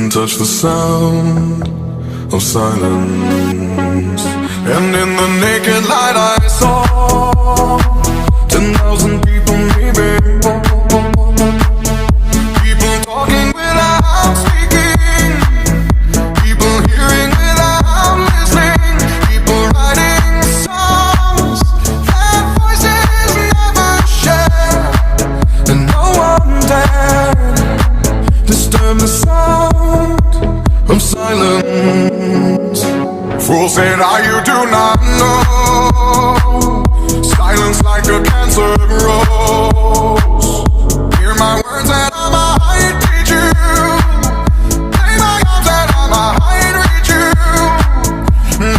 can touch the sound of silence. And in the naked light I saw 10,000 people maybe. People talking without speaking, people hearing without listening, people writing songs that voices never share. And no one dared disturb the sound of silence. Fools say now you do not know. Silence like a cancer grows. Hear my words and I might teach you. Play my arms and I might reach you.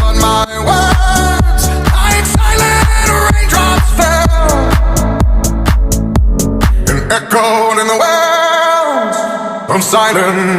But my words, like silent raindrops, fell and echoed in the wells of silence.